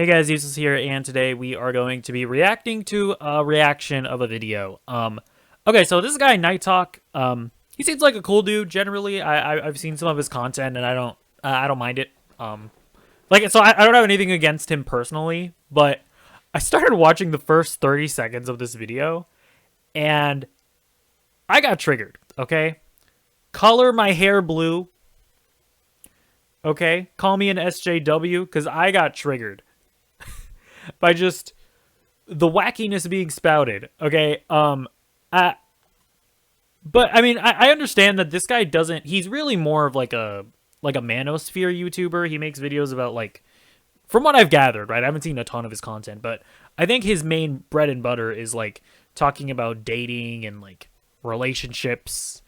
Hey guys, Useless here, and today we are going to be reacting to a reaction of a video. Okay, so this guy Night Talk, he seems like a cool dude. Generally, I've seen some of his content, and I don't mind it. I don't have anything against him personally, but I started watching the first 30 seconds of this video, and I got triggered. Okay, color my hair blue. Okay, call me an SJW because I got triggered by just the wackiness being spouted. Okay. But I mean, I understand that this guy doesn't. He's really more of like a manosphere YouTuber. He makes videos about like, from what I've gathered, right? I haven't seen a ton of his content, but I think his main bread and butter is like talking about dating and like relationships,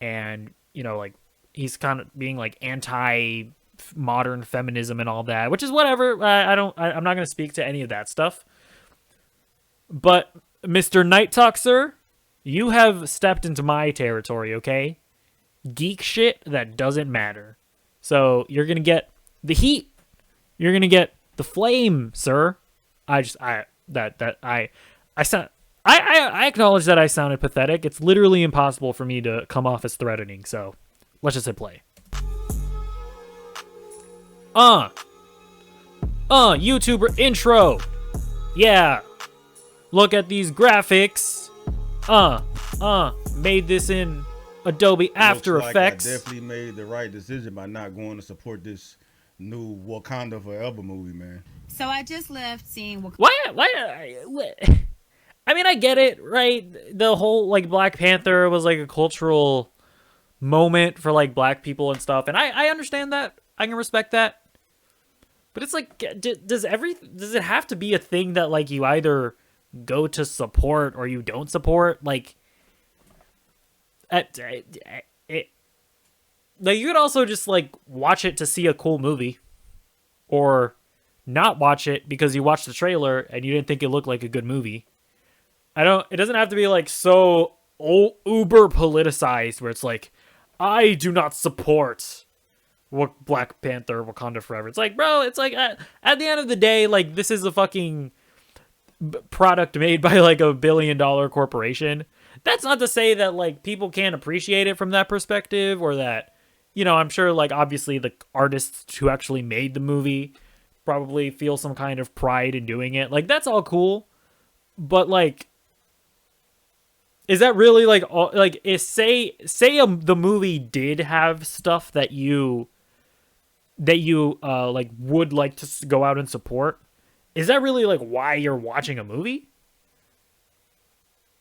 and like he's kind of being like anti modern feminism and all that, which is whatever. I'm not going to speak to any of that stuff. But Mr. Night Talk, sir, you have stepped into my territory, okay? Geek shit that doesn't matter. So you're going to get the heat. You're going to get the flame, sir. I acknowledge that I sounded pathetic. It's literally impossible for me to come off as threatening. So let's just hit play. YouTuber intro. Yeah. Look at these graphics. Made this in Adobe After Effects. I definitely made the right decision by not going to support this new Wakanda Forever movie, man. So I just left seeing Wakanda. Why? I mean, I get it, right? The whole, like, Black Panther was, like, a cultural moment for, like, black people and stuff. And I understand that. I can respect that. But it's like, does it have to be a thing that, like, you either go to support or you don't support? Like, you could also just, like, watch it to see a cool movie. Or not watch it because you watched the trailer and you didn't think it looked like a good movie. It doesn't have to be, like, so uber politicized where it's like, I do not support Black Panther, Wakanda Forever. It's like, bro, it's like, at the end of the day, like, this is a fucking product made by, like, $1 billion corporation. That's not to say that, like, people can't appreciate it from that perspective, or that, I'm sure, like, obviously the artists who actually made the movie probably feel some kind of pride in doing it. Like, that's all cool. But, like, is that really, like, all, like, the movie did have stuff that you like would like to go out and support? Is that really, like, why you're watching a movie?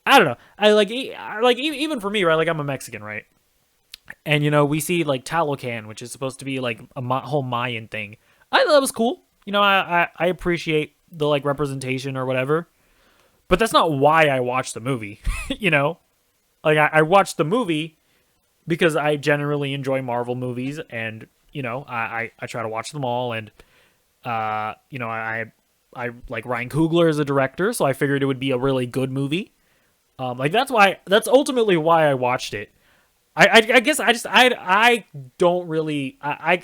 I don't know. I like even for me, right? Like, I'm a Mexican, right? And we see like Talocan, which is supposed to be like a whole Mayan thing. I thought that was cool. I appreciate the like representation or whatever. But that's not why I watched the movie. Like, I watched the movie because I generally enjoy Marvel movies, and I try to watch them all, and I like Ryan Coogler as a director, so I figured it would be a really good movie. That's ultimately why I watched it. I guess I don't really I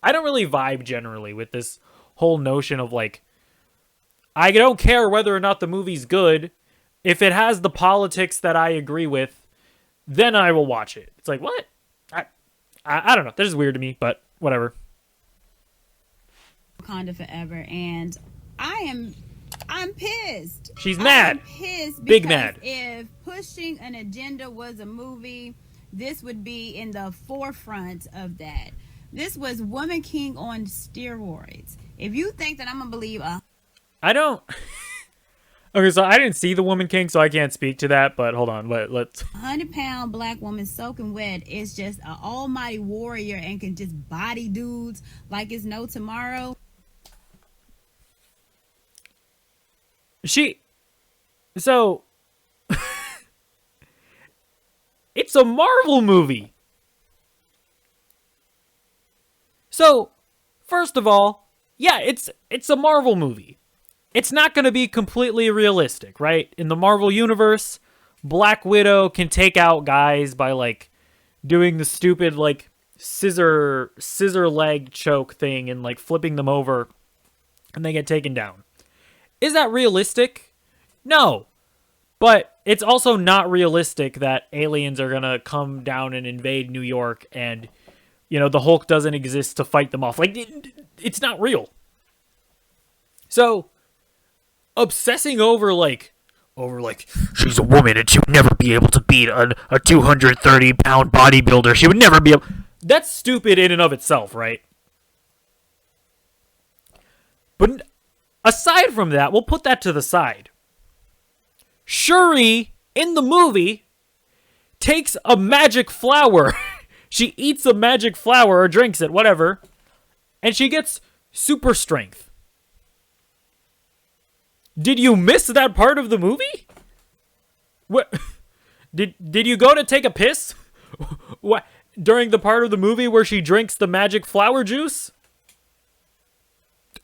don't really vibe generally with this whole notion of like, I don't care whether or not the movie's good. If it has the politics that I agree with, then I will watch it. It's like, what? I don't know. That is weird to me, but whatever. Wakanda Forever, and I'm pissed. She's mad. I'm pissed. Big mad. If Pushing an Agenda was a movie, this would be in the forefront of that. This was Woman King on steroids. If you think that I'm gonna believe I don't. Okay, so I didn't see the Woman King, so I can't speak to that. But hold on, let's. 100-pound black woman soaking wet is just an almighty warrior and can just body dudes like it's no tomorrow. So it's a Marvel movie. So, first of all, yeah, it's a Marvel movie. It's not going to be completely realistic, right? In the Marvel universe, Black Widow can take out guys by, like, doing the stupid, like, scissor leg choke thing and, like, flipping them over and they get taken down. Is that realistic? No. But it's also not realistic that aliens are going to come down and invade New York and, the Hulk doesn't exist to fight them off. Like, it's not real. So, obsessing over she's a woman and she would never be able to beat a 230-pound bodybuilder. She would never be able... That's stupid in and of itself, right? But aside from that, we'll put that to the side. Shuri, in the movie, takes a magic flower. She eats a magic flower or drinks it, whatever, and she gets super strength. Did you miss that part of the movie? What? Did you go to take a piss? What? During the part of the movie where she drinks the magic flower juice?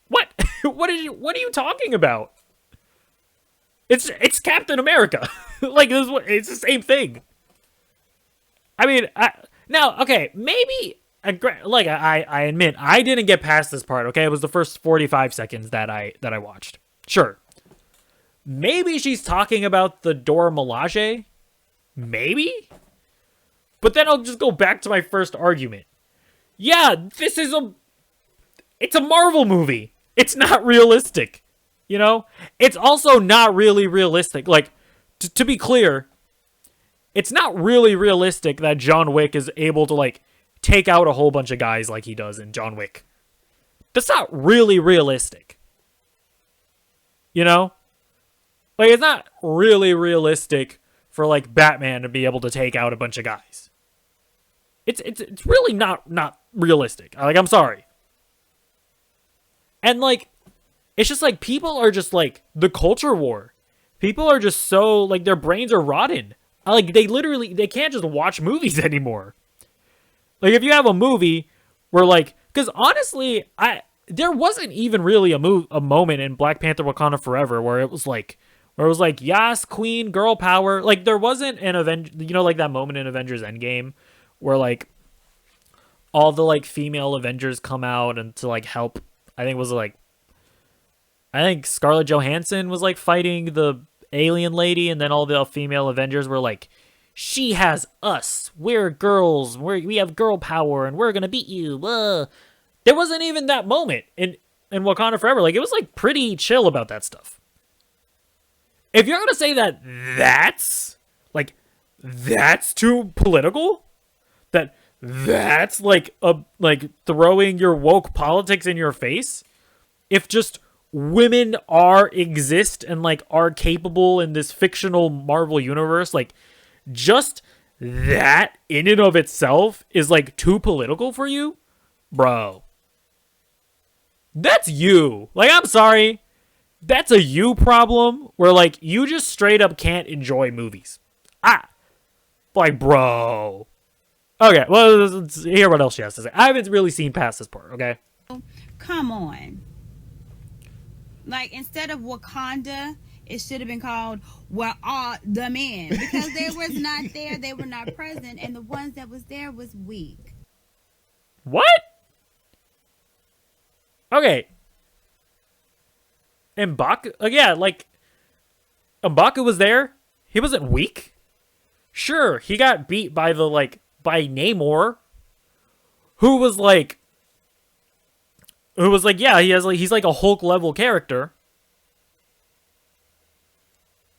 What? What are you talking about? It's Captain America. It's the same thing. I mean, maybe I admit I didn't get past this part. Okay, it was the first 45 seconds that I watched. Sure. Maybe she's talking about the Dora Milaje. Maybe. But then I'll just go back to my first argument. Yeah, it's a Marvel movie. It's not realistic. It's also not really realistic. Like, to be clear, it's not really realistic that John Wick is able to, take out a whole bunch of guys like he does in John Wick. That's not really realistic. It's not really realistic for, Batman to be able to take out a bunch of guys. It's really not realistic. I'm sorry. And, it's just, people are just, the culture war. People are just so, their brains are rotten. They can't just watch movies anymore. If you have a movie where, because honestly, there wasn't even really a moment in Black Panther Wakanda Forever where it was yes, queen, girl power. There wasn't an that moment in Avengers Endgame where, all the, female Avengers come out and to, help. I think Scarlett Johansson was, fighting the alien lady, and then all the female Avengers were she has us. We're girls. We have girl power, and we're gonna beat you. There wasn't even that moment in Wakanda Forever. It was, pretty chill about that stuff. If you're gonna say that's too political, that's throwing your woke politics in your face, if just women exist and are capable in this fictional Marvel universe, just that in and of itself is too political for you, bro. That's you. I'm sorry. That's a you problem where you just straight up can't enjoy movies. Bro. Okay, well, let's hear what else she has to say. I haven't really seen past this part, okay? Come on. Instead of Wakanda, it should have been called Where Are the Men? Because they was not there, they were not present, and the ones that was there was weak. What? Okay. M'Baku? Yeah, M'Baku was there. He wasn't weak. Sure, he got beat by by Namor, who was yeah, he's a Hulk level character.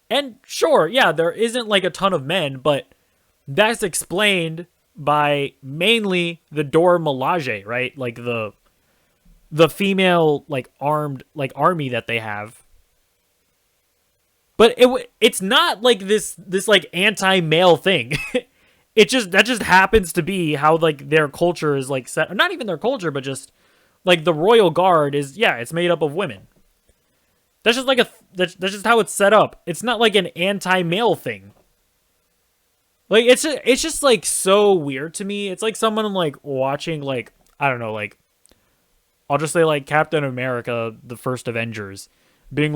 And sure, yeah, there isn't a ton of men, but that's explained by mainly the Dora Milaje, right? The female armed army that they have. But it's not this anti-male thing. That just happens to be how their culture is set. Not even their culture, but just the Royal Guard is, yeah, it's made up of women. That's just that's just how it's set up. It's not an anti-male thing. It's just so weird to me. It's someone watching I don't know, I'll just say Captain America, the first Avengers, being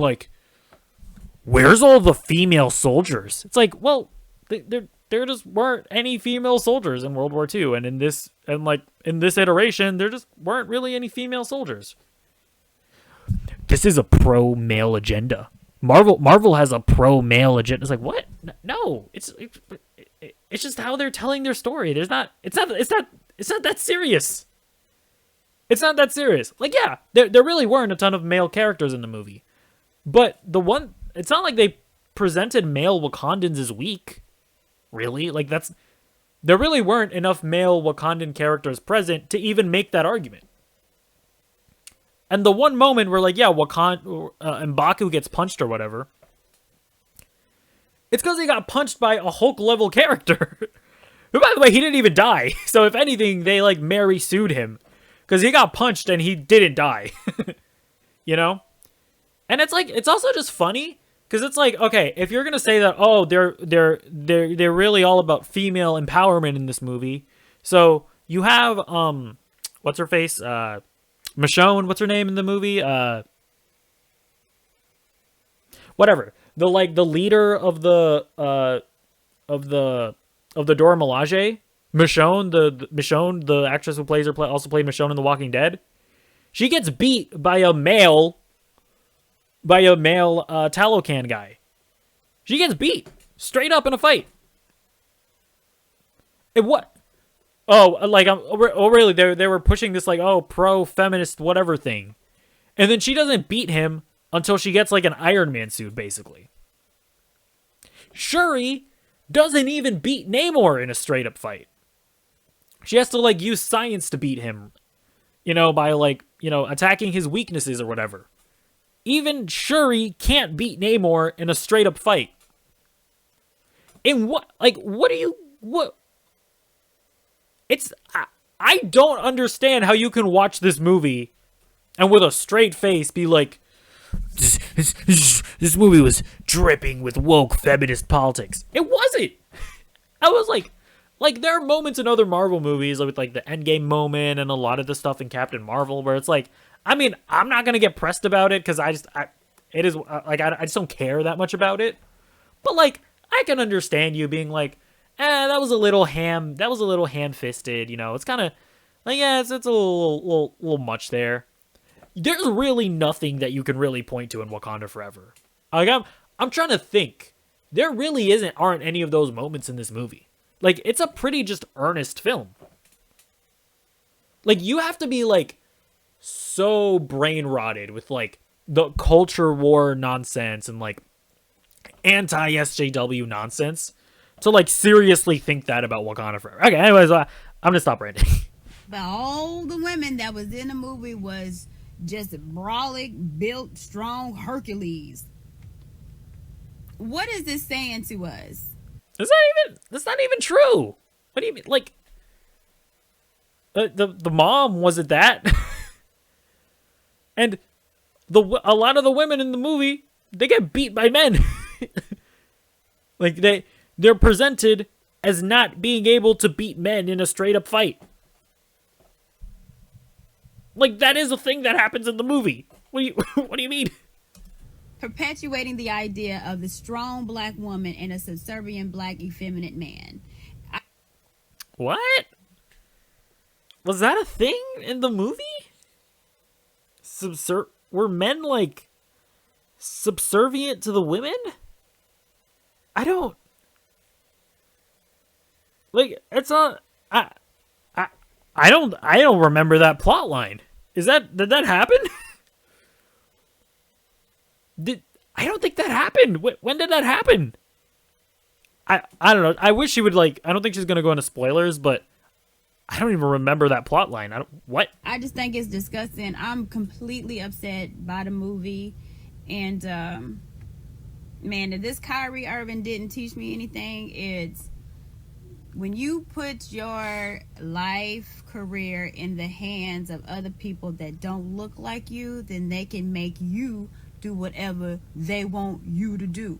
where's all the female soldiers? It's well, there just weren't any female soldiers in World War II, and in this iteration, there just weren't really any female soldiers. this is a pro male agenda. Marvel has a pro male agenda. It's like, what? No, it's just how they're telling their story. It's not that serious. It's not that serious. Like, yeah, there really weren't a ton of male characters in the movie, but it's not like they presented male Wakandans as weak. Really, like there really weren't enough male Wakandan characters present to even make that argument. And the one moment where, like, yeah, M'Baku gets punched or whatever, it's because he got punched by a Hulk-level character. Who, by the way, he didn't even die. So, if anything, they, like, Mary sued him. Because he got punched and he didn't die. You know? And it's, like, it's also just funny. Because it's like, okay, if you're going to say that, oh, they're really all about female empowerment in this movie. So, you have, what's her face? Michonne, what's her name in the movie? Whatever. The leader of the Dora Milaje, Michonne, the actress who plays her, also played Michonne in The Walking Dead. She gets beat by a male Talocan guy. She gets beat straight up in a fight. And what? Oh, like, really? They were pushing this, like, oh, pro-feminist whatever thing. And then she doesn't beat him until she gets, like, an Iron Man suit, basically. Shuri doesn't even beat Namor in a straight-up fight. She has to, like, use science to beat him. You know, by, like, you know, attacking his weaknesses or whatever. Even Shuri can't beat Namor in a straight-up fight. And what I don't understand how you can watch this movie and with a straight face be like, this movie was dripping with woke feminist politics. It wasn't. I was like there are moments in other Marvel movies with like the Endgame moment and a lot of the stuff in Captain Marvel where it's like, I mean, I'm not gonna get pressed about it because I just don't care that much about it. But like, I can understand you being like, that was a little ham-fisted, you know. It's kind of like, yeah, it's a little much there. There's really nothing that you can really point to in Wakanda Forever. Like, I'm trying to think. There really aren't any of those moments in this movie. Like, it's a pretty just earnest film. Like, you have to be like so brain rotted with like the culture war nonsense and like anti-SJW nonsense to like seriously think that about Wakanda Forever. Okay, anyways, I'm gonna stop ranting. But all the women that was in the movie was just brolic, built, strong Hercules. What is this saying to us? That's not even true. What do you mean? Like, the mom wasn't that, and a lot of the women in the movie, they get beat by men. Like they're presented as not being able to beat men in a straight up fight. Like, that is a thing that happens in the movie. What do you mean? Perpetuating the idea of the strong black woman and a subservient black effeminate man. What? Was that a thing in the movie? Were men like subservient to the women? I don't like. It's not. I don't remember that plot line. Did that happen? I don't think that happened. When did that happen? I don't know. I wish she would like. I don't think she's gonna go into spoilers, but I don't even remember that plot line. What? I just think it's disgusting. I'm completely upset by the movie, and man, if this Kyrie Irving didn't teach me anything, it's when you put your life career in the hands of other people that don't look like you, then they can make you do whatever they want you to do.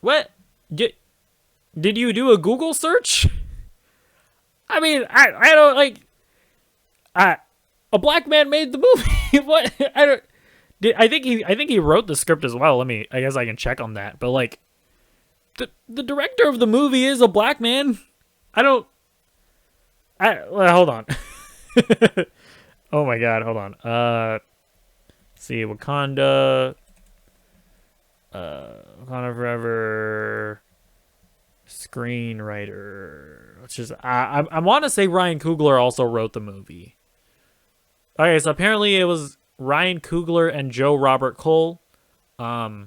What? Did you do a Google search? I mean, I don't like. A black man made the movie. What? I think he wrote the script as well. I guess I can check on that. But like, the director of the movie is a black man. Hold on. Oh my god, hold on. see, Wakanda, Wakanda Forever, screenwriter. Let's just, I want to say Ryan Coogler also wrote the movie. Okay, so apparently it was Ryan Coogler and Joe Robert Cole. I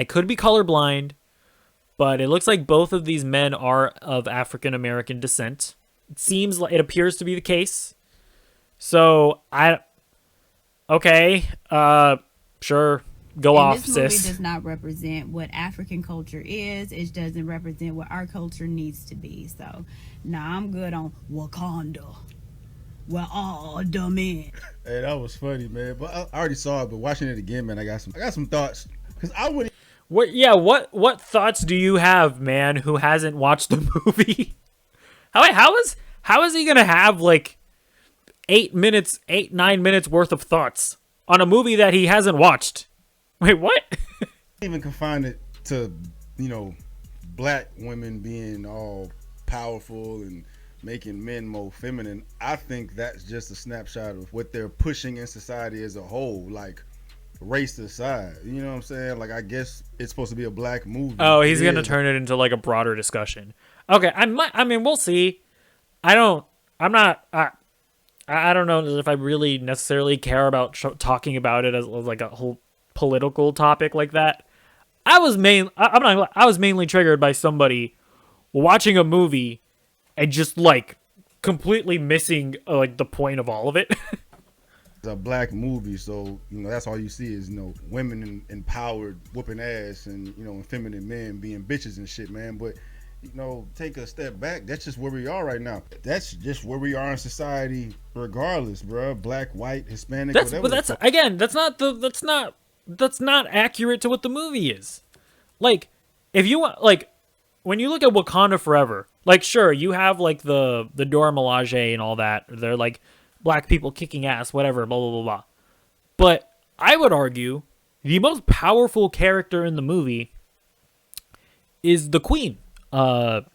could be colorblind, but it looks like both of these men are of African American descent. It appears to be the case. So okay, sure, go And off, this movie sis. does not represent what African culture is. It doesn't represent what our culture needs to be. So, nah, I'm good on Wakanda. Where all the men. Hey, that was funny, man. But I already saw it. But watching it again, man, I got some thoughts. Cause I would. What? Yeah. What thoughts do you have, man, who hasn't watched the movie? How is he gonna have like 9 minutes worth of thoughts on a movie that he hasn't watched? Wait, what? Even confine it to, you know, black women being all powerful and making men more feminine. I think that's just a snapshot of what they're pushing in society as a whole, like race aside. You know what I'm saying? Like, I guess it's supposed to be a black movie. Oh, he's It gonna is. turn it into like a broader discussion. Okay, I mean, we'll see. I'm not. I don't know if I really necessarily care about talking about it as like a whole political topic like that. I was mainly triggered by somebody watching a movie and just like completely missing like the point of all of it. It's a black movie, so you know that's all you see is, you know, women empowered whooping ass and, you know, and feminine men being bitches and shit, man. But, you know, take a step back. That's just where we are right now. That's just where we are in society, regardless, bro. Black, white, Hispanic, whatever. That's not accurate to what the movie is. Like, if you want, like, when you look at Wakanda Forever, like, sure, you have like the Dora Milaje and all that. They're like black people kicking ass, whatever, blah blah blah blah. But I would argue the most powerful character in the movie is the Queen, Angela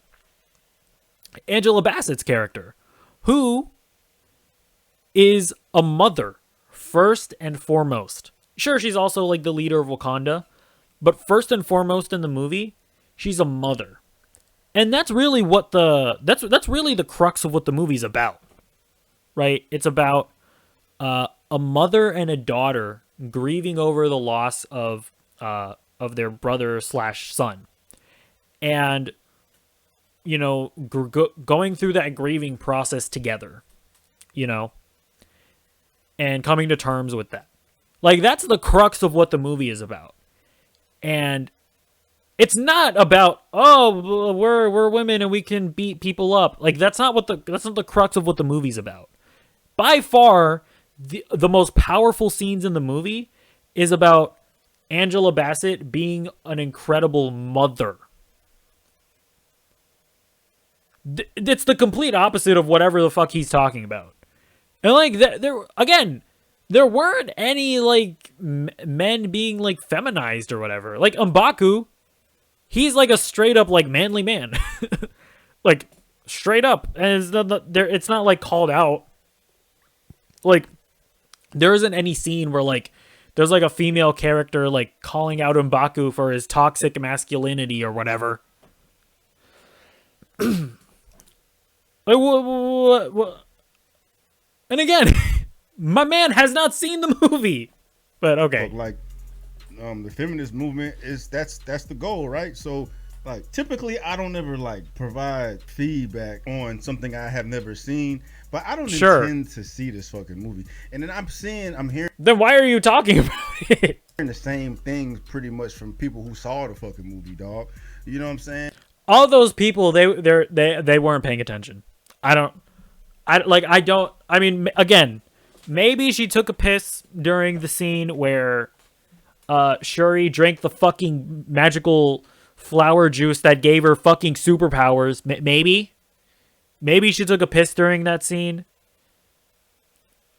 Bassett's character, who is a mother first and foremost. Sure, she's also like the leader of Wakanda, but first and foremost in the movie, she's a mother. And that's really what that's really the crux of what the movie's about. Right? It's about a mother and a daughter grieving over the loss of their brother/son. And you know, going through that grieving process together, you know, and coming to terms with that. Like, that's the crux of what the movie is about. And it's not about, oh, we're women and we can beat people up. Like, that's not the crux of what the movie's about. By far, the most powerful scenes in the movie is about Angela Bassett being an incredible mother. It's the complete opposite of whatever the fuck he's talking about. And like, there weren't any like men being like feminized or whatever. Like M'Baku, he's like a straight up like manly man, like straight up, and it's not like called out. Like, there isn't any scene where like there's like a female character like calling out M'Baku for his toxic masculinity or whatever. Like, what? And again, my man has not seen the movie, but okay. Like, the feminist movement that's the goal, right? So, like, typically I don't ever like provide feedback on something I have never seen, but I don't intend to see this fucking movie. And then I'm hearing. Then why are you talking about it? The same things pretty much from people who saw the fucking movie, dog. You know what I'm saying? All those people, they weren't paying attention. I mean, again, maybe she took a piss during the scene where Shuri drank the fucking magical flower juice that gave her fucking superpowers. Maybe she took a piss during that scene.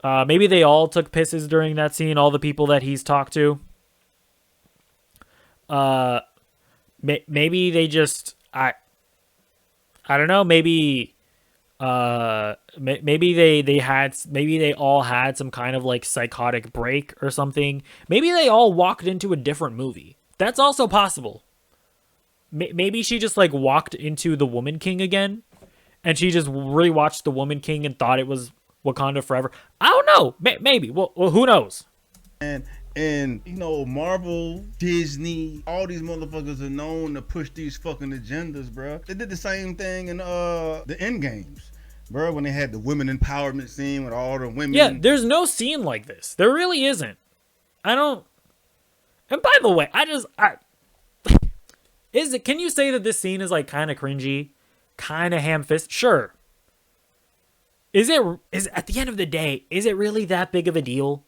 Maybe they all took pisses during that scene, all the people that he's talked to. Maybe they just, I don't know, maybe Maybe maybe they all had some kind of like psychotic break or something. Maybe they all walked into a different movie. That's also possible. Maybe she just like walked into The Woman King again, and she just rewatched The Woman King and thought it was Wakanda Forever. I don't know. Maybe. Well, who knows? And you know, Marvel, Disney, all these motherfuckers are known to push these fucking agendas, bro. They did the same thing in the End Games, bro, when they had the women empowerment scene with all the women. Yeah, there's no scene like this. There really isn't. I don't. And by the way, can you say that this scene is like kind of cringy, kind of ham-fist? Sure. Is at the end of the day, is it really that big of a deal?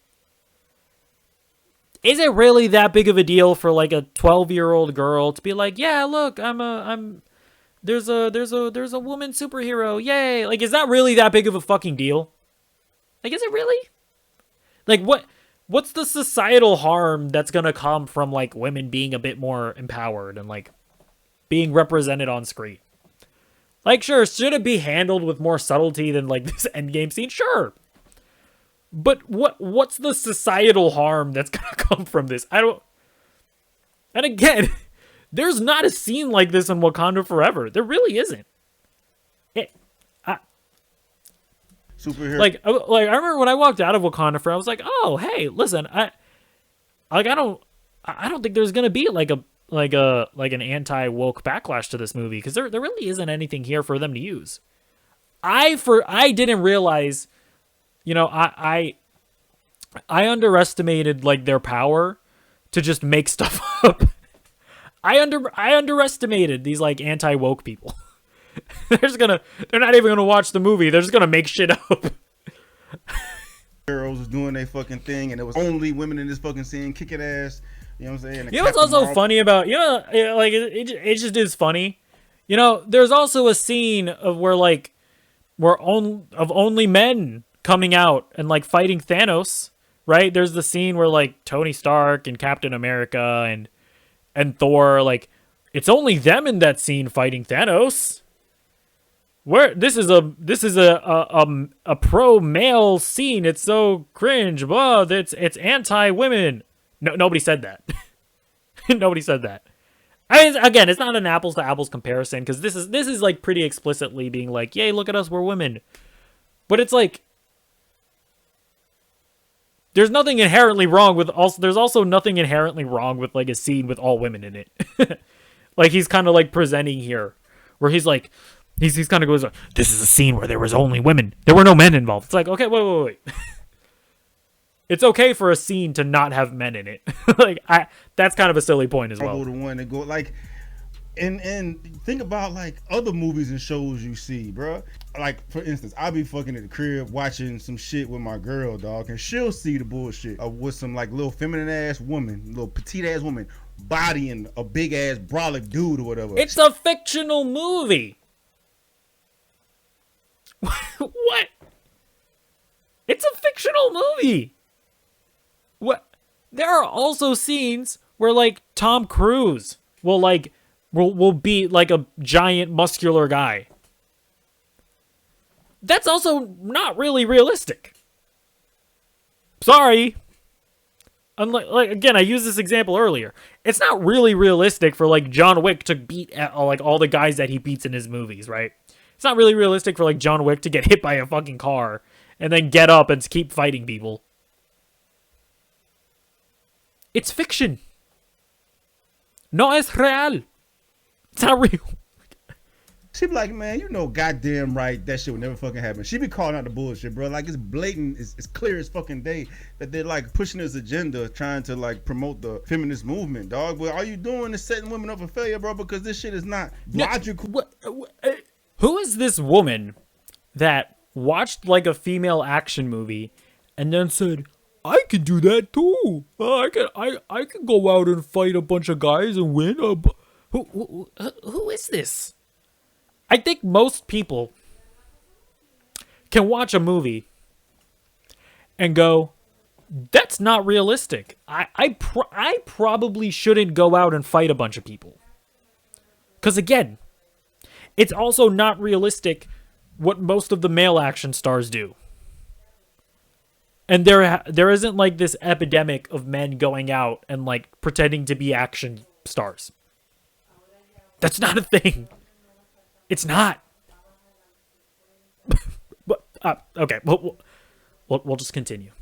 Is it really that big of a deal for like a 12-year-old girl to be like, yeah, look, there's a woman superhero, yay? Like, is that really that big of a fucking deal? Like, is it really? Like, what's the societal harm that's gonna come from like women being a bit more empowered and like being represented on screen? Like, sure, should it be handled with more subtlety than like this Endgame scene? Sure. But what's the societal harm that's gonna come from this? I don't. And again, there's not a scene like this in Wakanda Forever. There really isn't. Superhero. Like I remember when I walked out of Wakanda Forever, I was like, oh hey, listen, I don't think there's gonna be like an anti-woke backlash to this movie, because there really isn't anything here for them to use. I didn't realize. You know, I underestimated like their power to just make stuff up. I underestimated these like anti-woke people. They're not even gonna watch the movie. They're just gonna make shit up. Girls was doing their fucking thing, and it was only women in this fucking scene kicking ass. You know what I'm saying? You know what's also funny about, you know, like it just is funny. You know, there's also a scene of where only men coming out and like fighting Thanos, right? There's the scene where like Tony Stark and Captain America and Thor, like it's only them in that scene fighting Thanos. Where this is a pro male scene. It's so cringe. Blah, it's anti women. No, nobody said that. Nobody said that. I mean, again, it's not an apples to apples comparison, because this is like pretty explicitly being like, yay, look at us, we're women. But it's like, there's nothing inherently wrong with there's also nothing inherently wrong with like a scene with all women in it. Like he's kind of like presenting here where he's like, he's kind of goes, this is a scene where there was only women. There were no men involved. It's like, okay, wait. It's okay for a scene to not have men in it. Like that's kind of a silly point as well. The one that go like, and think about like other movies and shows you see, bro. Like for instance, I'll be fucking at the crib watching some shit with my girl, dog, and she'll see the bullshit with some like little feminine ass woman, little petite ass woman, bodying a big ass brolic dude or whatever. It's a fictional movie. What? It's a fictional movie. What? There are also scenes where like Tom Cruise will be like a giant muscular guy. That's also not really realistic. Sorry. Unlike, like again, I used this example earlier. It's not really realistic for like John Wick to beat like all the guys that he beats in his movies, right? It's not really realistic for like John Wick to get hit by a fucking car and then get up and keep fighting people. It's fiction. No es real. It's not real. She be like, man, you know goddamn right that shit would never fucking happen. She be calling out the bullshit, bro. Like it's blatant, it's clear as fucking day that they're like pushing this agenda, trying to like promote the feminist movement, dog. But all you doing is setting women up for failure, bro, because this shit is not logical. Who is this woman that watched like a female action movie and then said, I could do that too. I could go out and fight a bunch of guys and win. Who is this? I think most people can watch a movie and go, that's not realistic. I probably shouldn't go out and fight a bunch of people. Because again, it's also not realistic what most of the male action stars do. And there isn't like this epidemic of men going out and like pretending to be action stars. That's not a thing. It's not. But okay, we'll just continue.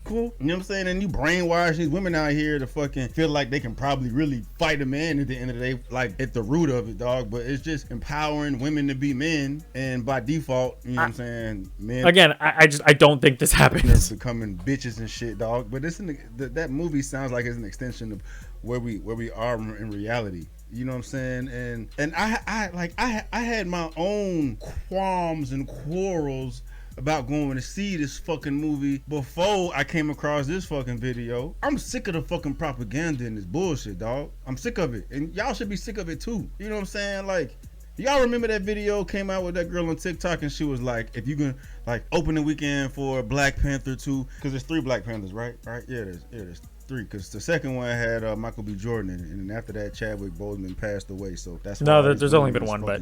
Cool. You know what I'm saying? And you brainwash these women out here to fucking feel like they can probably really fight a man at the end of the day, like at the root of it, dog. But it's just empowering women to be men, and by default, you know what I'm saying? Men Again, I don't think this happens. becoming bitches and shit, dog. But that movie sounds like it's an extension of where we are in reality. You know what I'm saying? And I had my own qualms and quarrels about going to see this fucking movie before I came across this fucking video. I'm sick of the fucking propaganda and this bullshit, dog. I'm sick of it. And y'all should be sick of it too. You know what I'm saying? Like, y'all remember that video came out with that girl on TikTok and she was like, if you can like open the weekend for Black Panther 2, because there's 3 Black Panthers, right? Yeah, there's 3, because the second one had Michael B. Jordan in it, and then after that Chadwick Boseman passed away, so that's No, why there's only been one, but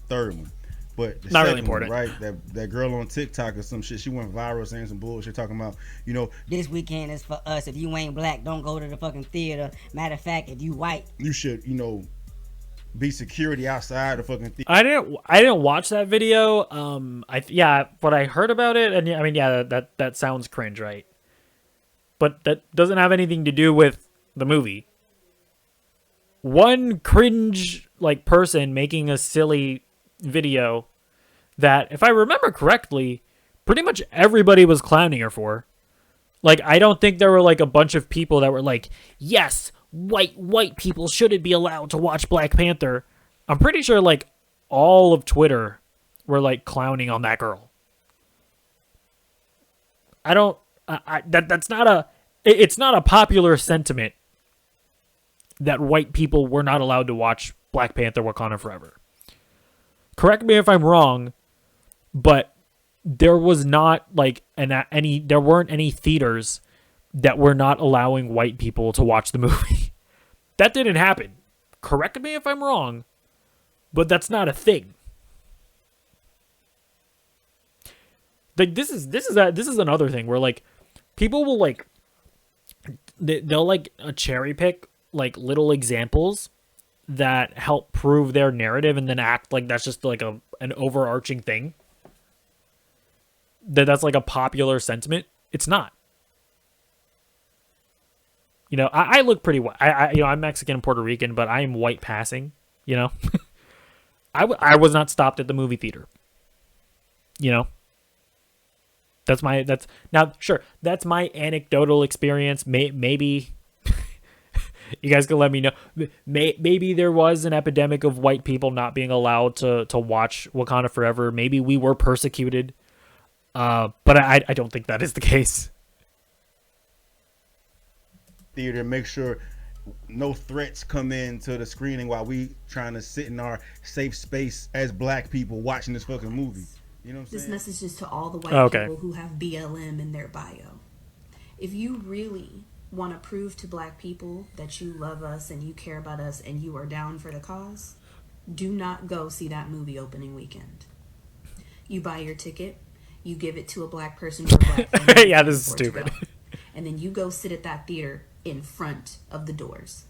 third one. But the not second really important, one, right? That girl on TikTok or some shit, she went viral saying some bullshit talking about, you know, this weekend is for us. If you ain't black, don't go to the fucking theater. Matter of fact, if you white, you should, you know, be security outside the fucking theater. I didn't watch that video. But I heard about it, and I mean, yeah, that sounds cringe, right? But that doesn't have anything to do with the movie. One cringe like person making a silly video that, if I remember correctly, pretty much everybody was clowning her for. Like, I don't think there were like a bunch of people that were like, yes, white people shouldn't be allowed to watch Black Panther. I'm pretty sure like all of Twitter were like clowning on that girl. It's not a popular sentiment that white people were not allowed to watch Black Panther Wakanda Forever. Correct me if I'm wrong, but there was not like there weren't any theaters that were not allowing white people to watch the movie. That didn't happen. Correct me if I'm wrong, but that's not a thing. Like this is another thing where like people will like they'll like cherry pick like little examples that help prove their narrative and then act like that's just like an overarching thing. That's like a popular sentiment. It's not. You know, I look pretty white. I'm Mexican and Puerto Rican, but I am white passing, you know. I was not stopped at the movie theater. You know. That's my anecdotal experience. Maybe you guys can let me know. Maybe there was an epidemic of white people not being allowed to watch Wakanda Forever. Maybe we were persecuted. But I don't think that is the case. Theater, make sure no threats come into the screening while we trying to sit in our safe space as black people watching this fucking movie. You know what I'm saying? This message is to all the white people who have BLM in their bio. If you really want to prove to black people that you love us and you care about us and you are down for the cause, do not go see that movie opening weekend. You buy your ticket, you give it to a black person or a black family. Yeah, this is stupid. And then you go sit at that theater in front of the doors.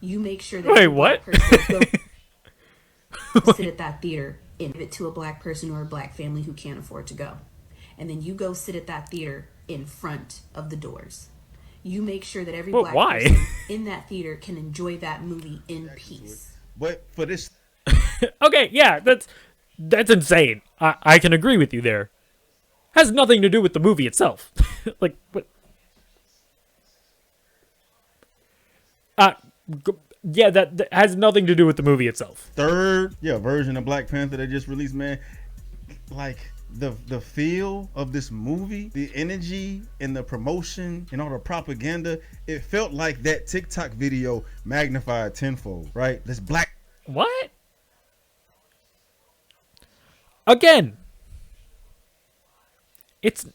You make sure that wait, what? Go sit at that theater and give it to a black person or a black family who can't afford to go. And then you go sit at that theater in front of the doors. You make sure that every black person in that theater can enjoy that movie in peace. But for this, okay, yeah, that's insane. I can agree with you there. Has nothing to do with the movie itself. Like, what? Yeah, that has nothing to do with the movie itself. Third, version of Black Panther they just released, man. Like the feel of this movie, the energy and the promotion and all the propaganda, it felt like that TikTok video magnified tenfold, right? This black. What? Again, it's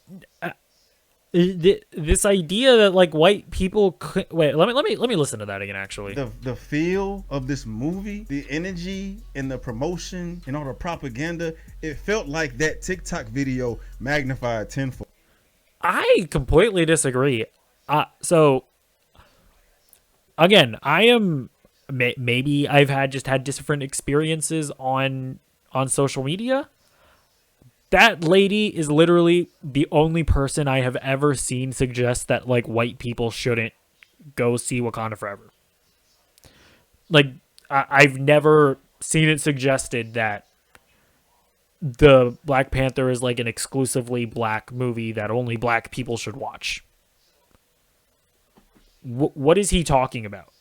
this idea that like white people could wait. Let me listen to that again. Actually, The feel of this movie, the energy and the promotion and all the propaganda, it felt like that TikTok video magnified tenfold. I completely disagree. So again, I am maybe I've had different experiences on social media. That lady is literally the only person I have ever seen suggest that like white people shouldn't go see Wakanda Forever. Like I've never seen it suggested that the Black Panther is like an exclusively black movie that only black people should watch. What is he talking about?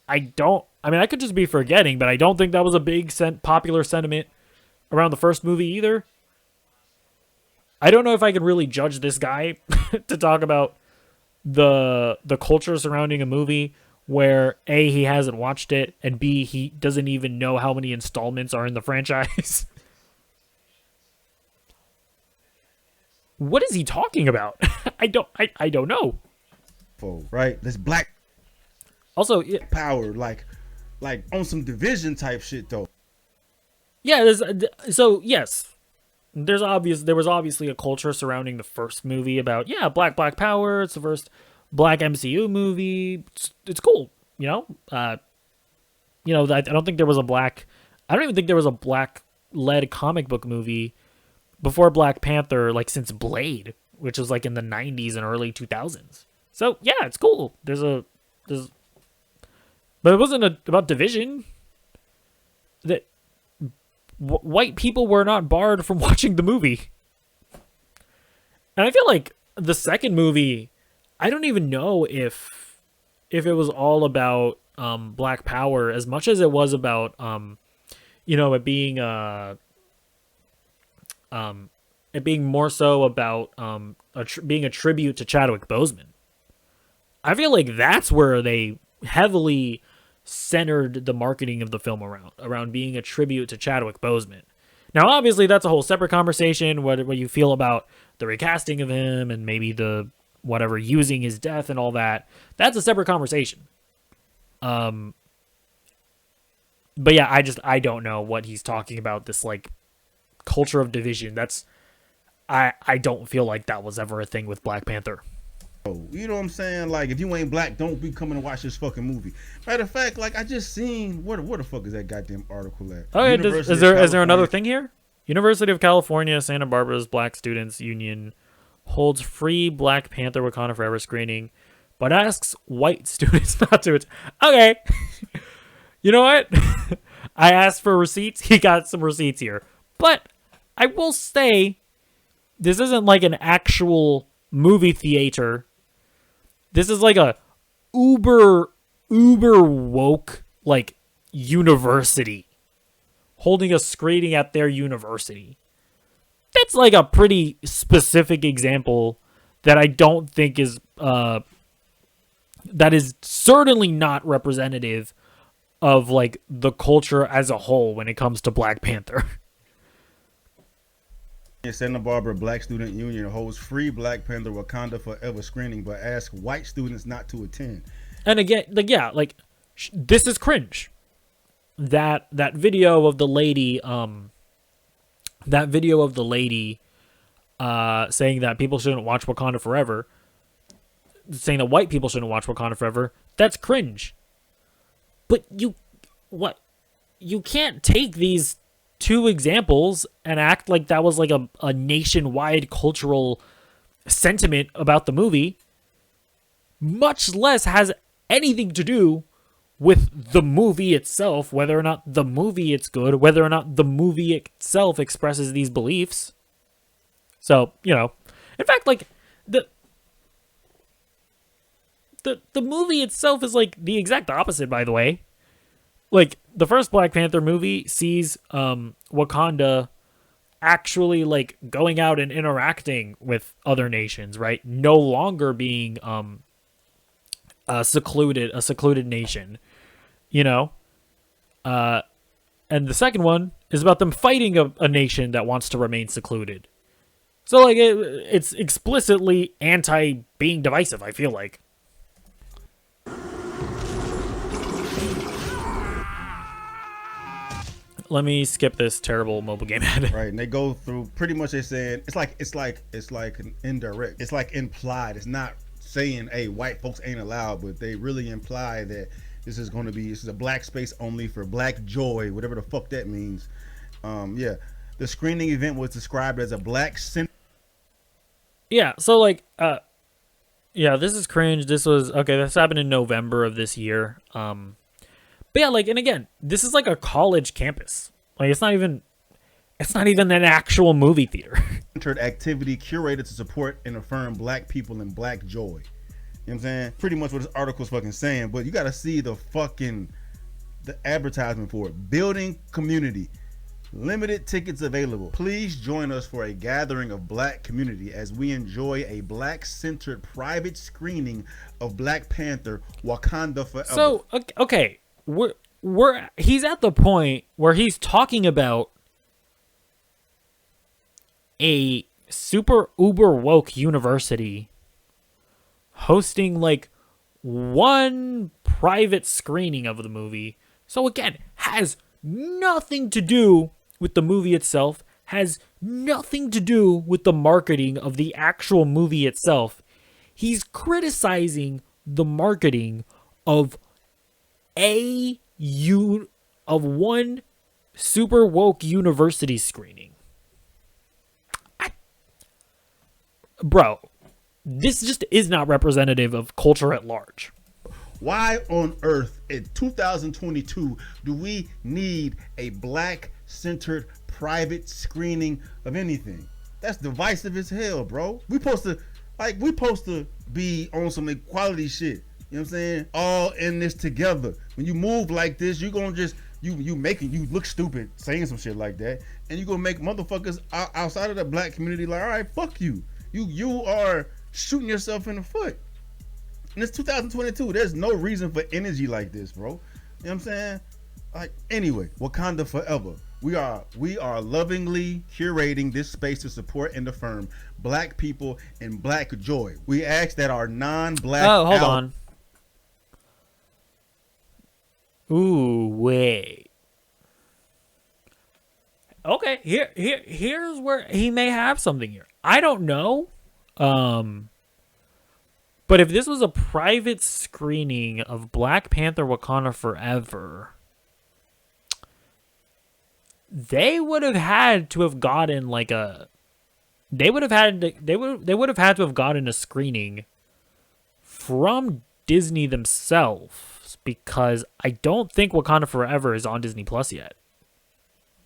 I mean, I could just be forgetting, but I don't think that was a big popular sentiment around the first movie either. I don't know if I can really judge this guy to talk about the culture surrounding a movie where A, he hasn't watched it, and B, he doesn't even know how many installments are in the franchise. What is he talking about? I don't know. Right? This black Also, power, like on some division type shit though. yeah, so yes, there was obviously a culture surrounding the first movie about black power. It's the first black MCU movie. It's cool, you know. I don't think there was a black. I don't even think there was a black led comic book movie before Black Panther, like since Blade, which was like in the 90s and early 2000s. So yeah, it's cool. But it wasn't about division. That white people were not barred from watching the movie. And I feel like the second movie, I don't even know if it was all about black power as much as it was about it being more so about being a tribute to Chadwick Boseman. I feel like that's where they heavily centered the marketing of the film around being a tribute to Chadwick Boseman. Now, obviously, that's a whole separate conversation. What you feel about the recasting of him and maybe the whatever using his death and all that. That's a separate conversation. But yeah, I don't know what he's talking about. This like culture of division. I don't feel like that was ever a thing with Black Panther. You know what I'm saying? Like, if you ain't black, don't be coming to watch this fucking movie. Matter of fact, like, I just seen where the fuck is that goddamn article at? Oh yeah, is there another thing here? University of California, Santa Barbara's Black Students Union holds free Black Panther Wakanda Forever screening, but asks white students not to. Okay, you know what? I asked for receipts. He got some receipts here, but I will say this isn't like an actual movie theater. This is like a uber woke like university holding a screening at their university. That's like a pretty specific example that I don't think is that is certainly not representative of like the culture as a whole when it comes to Black Panther. Santa Barbara Black Student Union holds free Black Panther Wakanda Forever screening, but asks white students not to attend. And again, this is cringe. That video of the lady, saying that people shouldn't watch Wakanda Forever, saying that white people shouldn't watch Wakanda Forever, that's cringe. But you can't take these two examples and act like that was like a nationwide cultural sentiment about the movie, much less has anything to do with the movie itself, whether or not the movie it's good, whether or not the movie itself expresses these beliefs. So, in fact, like the movie itself is like the exact opposite, by the way. Like, the first Black Panther movie sees Wakanda actually, like, going out and interacting with other nations, right? No longer being a secluded nation, And the second one is about them fighting a nation that wants to remain secluded. So like it's explicitly anti being divisive, I feel like. Let me skip this terrible mobile game ad. Right, and they go through pretty much. They're saying it's like an indirect. It's like implied. It's not saying, "Hey, white folks ain't allowed," but they really imply that this is going to be. This is a black space only for black joy, whatever the fuck that means. Yeah, the screening event was described as a black Yeah, so like yeah, this is cringe. This was okay, this happened in November of this year. But yeah, like, and again, this is like a college campus. Like it's not even an actual movie theater. centered activity curated to support and affirm black people and black joy. You know what I'm saying? Pretty much what this article's fucking saying, but you gotta see the advertisement for it. Building community. Limited tickets available. Please join us for a gathering of black community as we enjoy a black-centered private screening of Black Panther: Wakanda Forever. So okay, he's at the point where he's talking about a super uber woke university hosting like one private screening of the movie. So again, has nothing to do with the movie itself, has nothing to do with the marketing of the actual movie itself. He's criticizing the marketing of one super woke university screening. Bro, this just is not representative of culture at large. Why on earth in 2022 do we need a black-centered private screening of anything? That's divisive as hell, bro. We supposed to be on some equality shit. You know what I'm saying? All in this together. When you move like this, you're gonna just you look stupid saying some shit like that, and you gonna make motherfuckers outside of the black community like, all right, fuck you. You are shooting yourself in the foot. And it's 2022. There's no reason for energy like this, bro. You know what I'm saying? Like, anyway, Wakanda Forever. We are lovingly curating this space to support and affirm black people and black joy. We ask that our non-black hold on. Ooh, wait. Okay, here's where he may have something here. I don't know. But if this was a private screening of Black Panther Wakanda Forever, they would have had to have gotten like they would have had to have gotten a screening from Disney themselves, because I don't think Wakanda Forever is on Disney Plus yet.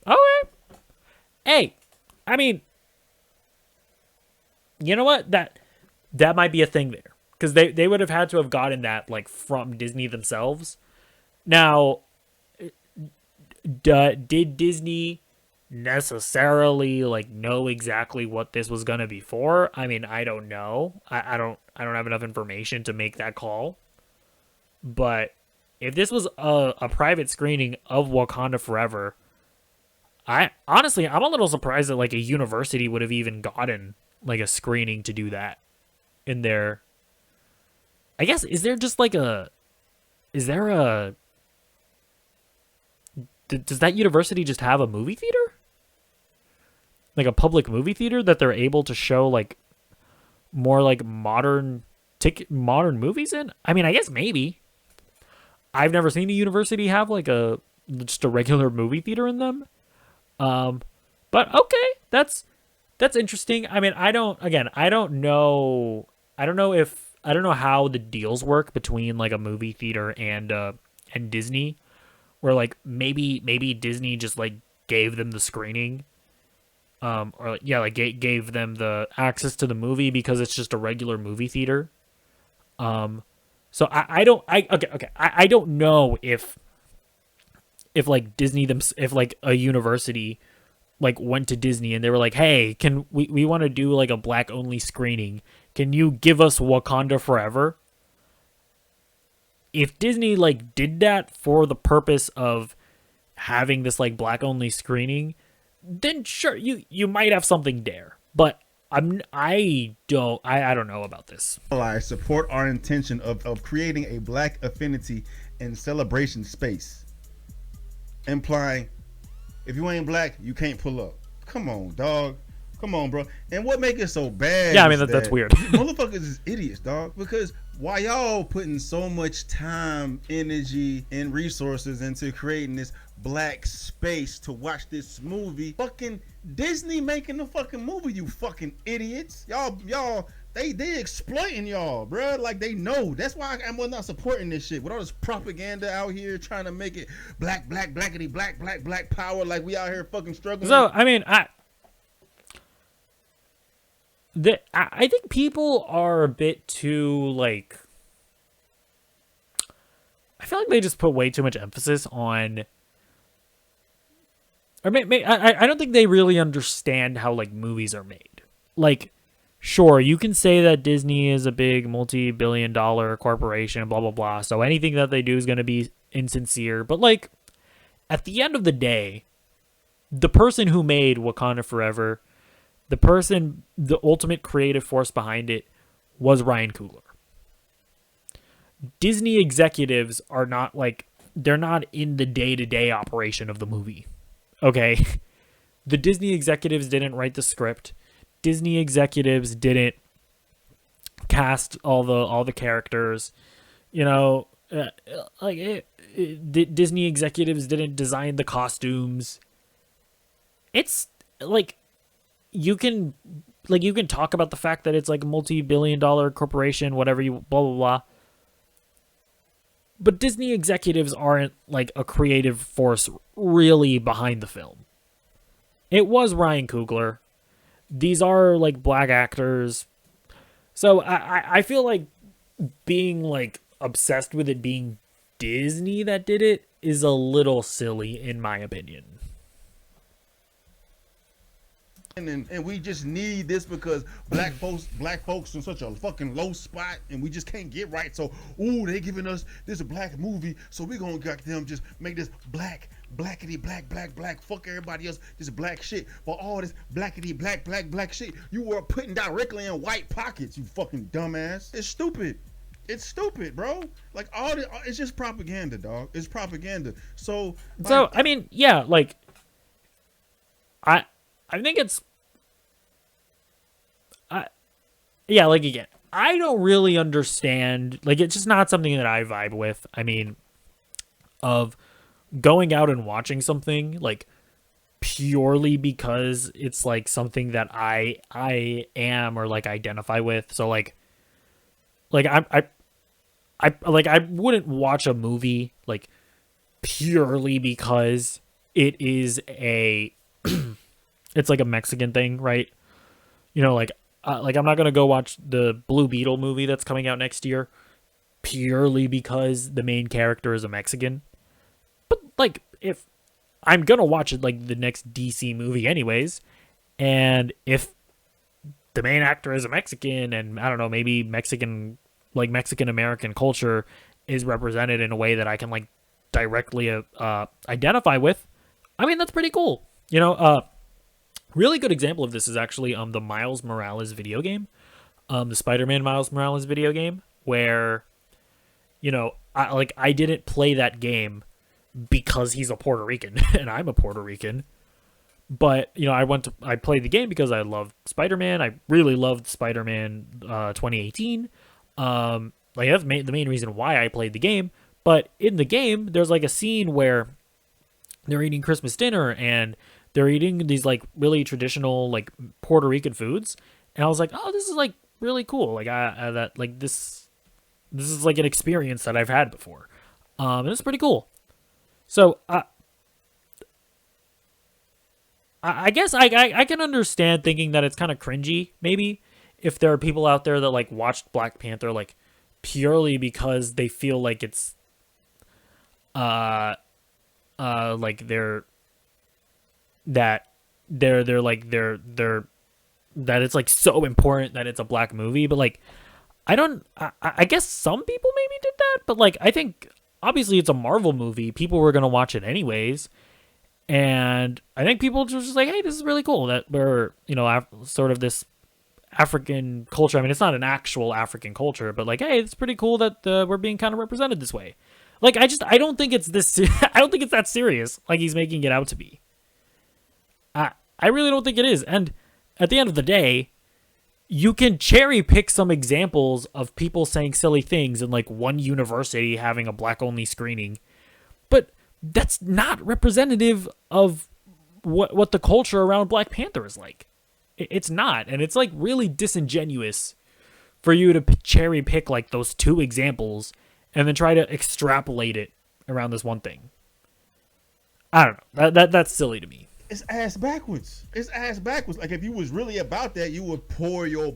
Okay. Hey, I mean, you know what? That might be a thing there, because they would have had to have gotten that like from Disney themselves. Now, did Disney necessarily like know exactly what this was gonna be for? I mean, I don't know. I don't have enough information to make that call. But if this was a private screening of Wakanda Forever, I'm a little surprised that like a university would have even gotten like a screening to do that in their. I guess does that university just have a movie theater? Like a public movie theater that they're able to show like more like modern movies in? I mean, I guess maybe. I've never seen a university have like just a regular movie theater in them. But okay, that's interesting. I mean, I don't know how the deals work between like a movie theater and Disney, where like maybe Disney just like gave them the screening, or like gave them the access to the movie because it's just a regular movie theater. So I don't know if like Disney if like a university like went to Disney and they were like, hey, can we want to do like a black only screening? Can you give us Wakanda Forever? If Disney like did that for the purpose of having this like black only screening, then sure, you might have something there. But I don't know about this. allies support our intention of creating a black affinity and celebration space, implying if you ain't black, you can't pull up. Come on, dog. Come on, bro. And what make it so bad? Yeah, I mean is that's that weird. motherfuckers is idiots, dog. Because why y'all putting so much time, energy, and resources into creating this black space to watch this movie? Fucking Disney making the fucking movie, you fucking idiots. Y'all, they exploiting y'all, bro. Like they know. That's why I'm not supporting this shit. With all this propaganda out here trying to make it black, blackity, black power. Like we out here fucking struggling. So I mean, I think people are a bit too like. I feel like they just put way too much emphasis on. Or I don't think they really understand how like movies are made. Like, sure, you can say that Disney is a big multi-billion-dollar corporation, blah blah blah. So anything that they do is going to be insincere. But like, at the end of the day, the person who made Wakanda Forever, the ultimate creative force behind it, was Ryan Coogler. Disney executives are not like, they're not in the day-to-day operation of the movie. Okay? The Disney executives didn't write the script. Disney executives didn't cast all the characters. You know, Disney executives didn't design the costumes. It's like you can talk about the fact that it's like a multi-billion-dollar corporation, whatever you blah blah blah. But Disney executives aren't like a creative force really behind the film. It was Ryan Coogler. These are like black actors. So I feel like being like obsessed with it being Disney that did it is a little silly in my opinion. And we just need this because black folks in such a fucking low spot and we just can't get right. So they giving us this black movie, so we gonna got them just make this blackity black fuck everybody else, this black shit. For all this blackity black shit you were putting directly in white pockets, you fucking dumbass. It's stupid, bro. Like it's just propaganda, dog. It's propaganda. So I mean, yeah, like I think it's yeah, like again, I don't really understand, like it's just not something that I vibe with. I mean, of going out and watching something like purely because it's like something that I am or like identify with. So like I wouldn't watch a movie like purely because it is a it's like a Mexican thing, right? You know, like I'm not gonna go watch the Blue Beetle movie that's coming out next year purely because the main character is a Mexican. But like, if I'm gonna watch it, like the next DC movie, anyways, and if the main actor is a Mexican, and I don't know, maybe Mexican American culture is represented in a way that I can like directly identify with, I mean that's pretty cool, you know. Really good example of this is actually the Miles Morales video game, the Spider-Man Miles Morales video game, where, you know, I didn't play that game because he's a Puerto Rican and I'm a Puerto Rican, but you know I played the game because I loved Spider-Man. I really loved Spider-Man 2018. Like that's the main reason why I played the game. But in the game, there's like a scene where they're eating Christmas dinner and they're eating these like really traditional like Puerto Rican foods, and I was like, oh, this is like really cool. Like that like this is like an experience that I've had before, and it's pretty cool. So I guess I can understand thinking that it's kind of cringy maybe if there are people out there that like watched Black Panther like purely because they feel like it's like they're that it's like so important that it's a black movie. But like I guess some people maybe did that, but like I think obviously it's a Marvel movie, people were gonna watch it anyways, and I think people just like, hey, this is really cool that we're, you know, sort of this African culture. I mean, it's not an actual African culture, but like, hey, it's pretty cool that we're being kind of represented this way. Like, I don't think it's this. I don't think it's that serious. Like he's making it out to be. I really don't think it is. And at the end of the day, you can cherry pick some examples of people saying silly things in like one university having a black only screening, but that's not representative of what the culture around Black Panther is like. It's not, and it's like really disingenuous for you to cherry pick like those two examples and then try to extrapolate it around this one thing. I don't know. That's silly to me. It's ass backwards. It's ass backwards. Like if you was really about that, you would pour your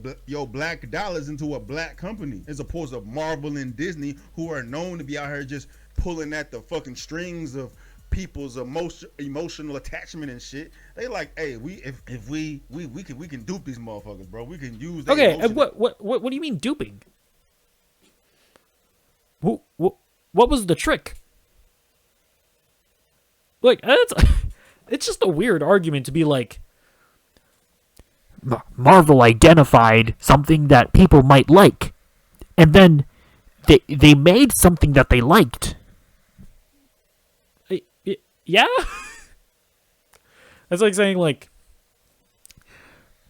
black dollars into a black company, as opposed to Marvel and Disney, who are known to be out here just pulling at the fucking strings of people's emotional attachment and shit. They like, hey, we can dupe these motherfuckers, bro. We can use. Okay, and what do you mean duping? What was the trick? Like it's just a weird argument to be like, Marvel identified something that people might like, and then they made something that they liked. Yeah? That's like saying, like,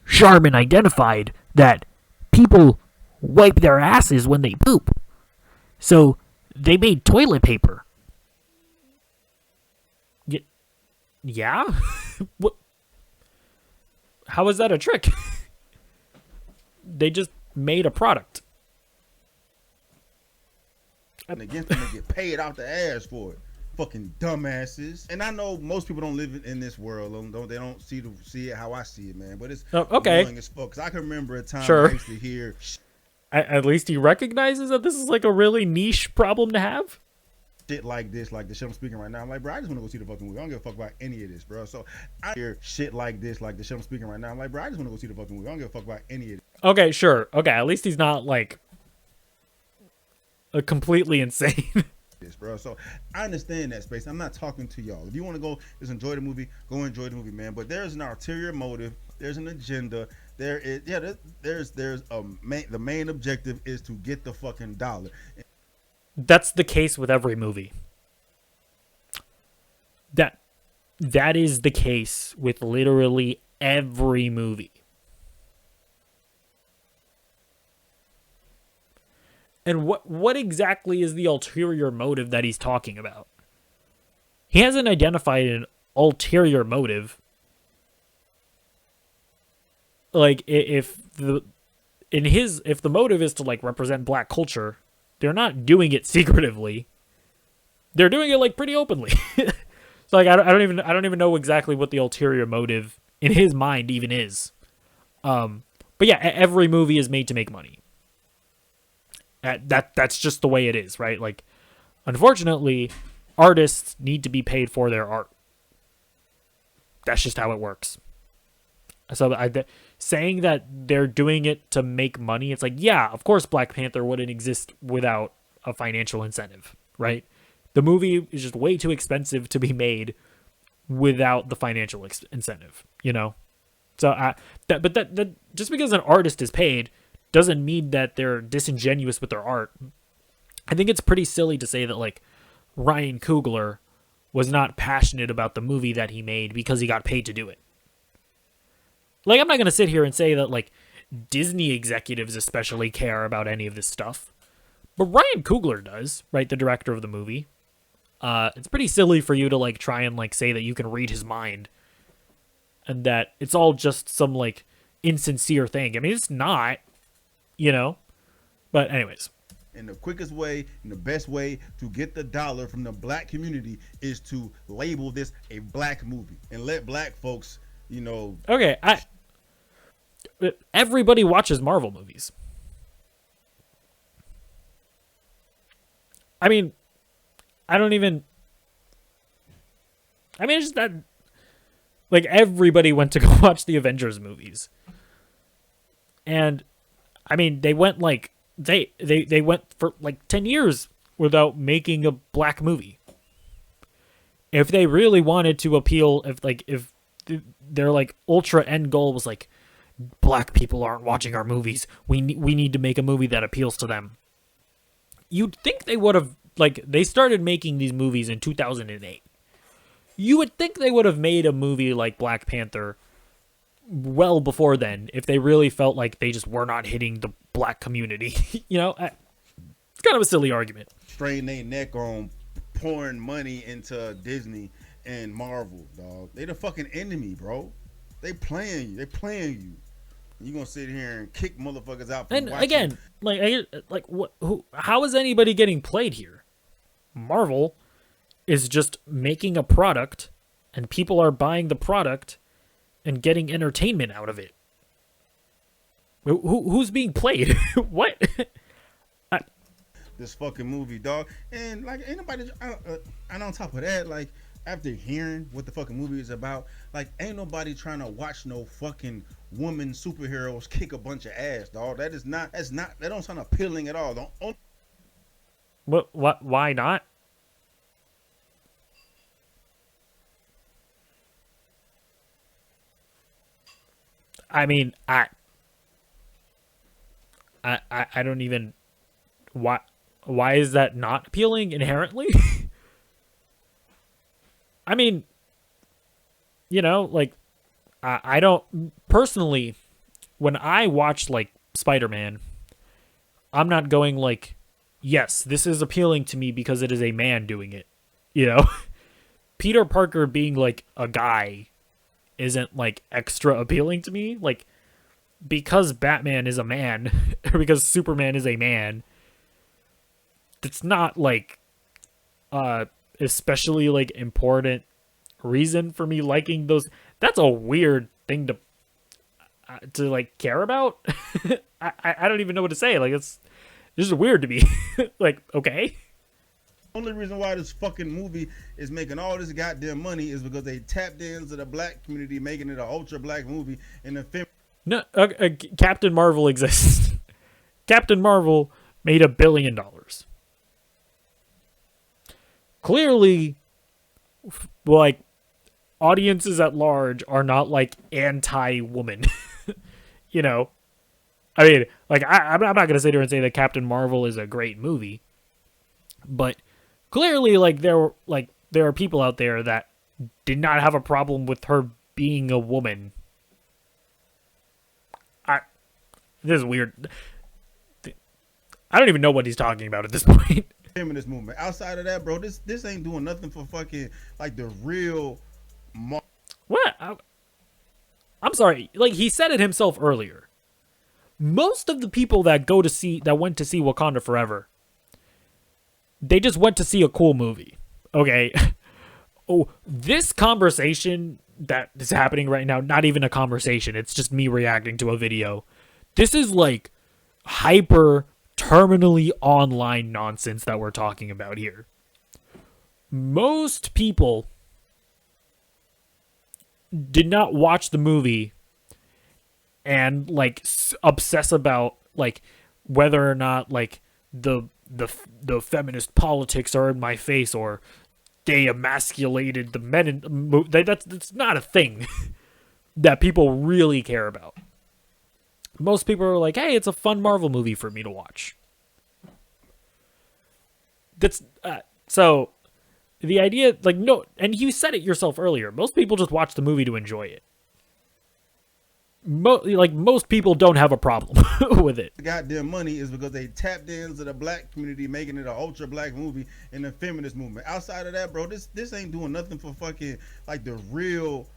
Charmin identified that people wipe their asses when they poop, so they made toilet paper. Yeah? What? How is that a trick? They just made a product. And against them, they get paid out the ass for it. Fucking dumbasses. And I know most people don't live in this world. They don't see it how I see it, man. But it's annoying as fuck. Because I can remember a time I used to hear. At least he recognizes that this is like a really niche problem to have. Shit like this, like the shit I'm speaking right now. I'm like, bro, I just want to go see the fucking movie. I don't give a fuck about any of this, bro. So I hear shit like this, like the shit I'm speaking right now. I'm like, bro, I just want to go see the fucking movie. I don't give a fuck about any of this. Okay, sure. Okay, at least he's not like a completely insane. Bro, so I understand that space. I'm not talking to y'all. If you want to go just enjoy the movie, go enjoy the movie, man. But there's an ulterior motive. There's an agenda. The main objective is to get the fucking dollar. That's the case with every movie. That is the case with literally every movie. And what exactly is the ulterior motive that he's talking about? He hasn't identified an ulterior motive. Like if the motive is to like represent black culture, they're not doing it secretively. They're doing it like pretty openly. So like I don't even know exactly what the ulterior motive in his mind even is. But yeah, every movie is made to make money. That's just the way it is, right? Like, unfortunately, artists need to be paid for their art. That's just how it works. So saying that they're doing it to make money, it's like, yeah, of course Black Panther wouldn't exist without a financial incentive, right? The movie is just way too expensive to be made without the financial incentive, you know? So that just because an artist is paid doesn't mean that they're disingenuous with their art. I think it's pretty silly to say that like Ryan Coogler was not passionate about the movie that he made because he got paid to do it. Like, I'm not going to sit here and say that like Disney executives especially care about any of this stuff, but Ryan Coogler does, right? The director of the movie. It's pretty silly for you to like try and like say that you can read his mind and that it's all just some like insincere thing. I mean, it's not. You know, but anyways. And the quickest way and the best way to get the dollar from the black community is to label this a black movie and let black folks, you know. Okay, everybody watches Marvel movies. I mean, it's just that, like, everybody went to go watch the Avengers movies. And I mean, they went like they went for like 10 years without making a black movie. If they really wanted to appeal, if their like ultra end goal was like, black people aren't watching our movies. We need to make a movie that appeals to them. You'd think they would have, like, they started making these movies in 2008. You would think they would have made a movie like Black Panther well before then if they really felt like they just were not hitting the black community. It's kind of a silly argument. Strain their neck on pouring money into Disney and Marvel, dog. They the fucking enemy, bro. They playing you. They playing you. You gonna sit here and kick motherfuckers out from And watching. again, how is anybody getting played here? Marvel is just making a product, and people are buying the product and getting entertainment out of it. Who's being played? What? This fucking movie, dog. And like, ain't nobody. And on top of that, like, after hearing what the fucking movie is about, like, ain't nobody trying to watch no fucking woman superheroes kick a bunch of ass, dog. That don't sound appealing at all. Don't. What? Why not? I mean, I don't even. Why is that not appealing inherently? I mean, like, I don't personally, when I watch like Spider-Man, I'm not going like, yes, this is appealing to me because it is a man doing it. Peter Parker being like a guy isn't like extra appealing to me. Like, because Batman is a man, or because Superman is a man, it's not like especially like important reason for me liking those. That's a weird thing to like care about. I don't even know what to say. Like, it's just weird to me. Like, okay. Only reason why this fucking movie is making all this goddamn money is because they tapped into the black community, making it an ultra black movie, and the film. No, Captain Marvel exists. Captain Marvel made $1 billion. Clearly, like, audiences at large are not like anti-woman. I mean, like, I'm not gonna sit here and say that Captain Marvel is a great movie, but clearly, like, there are people out there that did not have a problem with her being a woman. This is weird. I don't even know what he's talking about at this point. Feminist movement. Outside of that, bro, this ain't doing nothing for fucking like the real. What? I'm sorry. Like, he said it himself earlier. Most of the people that went to see Wakanda Forever, they just went to see a cool movie. Okay. Oh, this conversation that is happening right now, not even a conversation. It's just me reacting to a video. This is like hyper terminally online nonsense that we're talking about here. Most people did not watch the movie and like obsess about like whether or not like the feminist politics are in my face or they emasculated the men. That's not a thing that people really care about. Most people are like, hey, it's a fun Marvel movie for me to watch. That's so the idea, like, no, and you said it yourself earlier. Most people just watch the movie to enjoy it. Most people don't have a problem with it. The goddamn money is because they tapped into the black community, making it an ultra black movie, and the feminist movement. Outside of that, bro, this ain't doing nothing for fucking like the real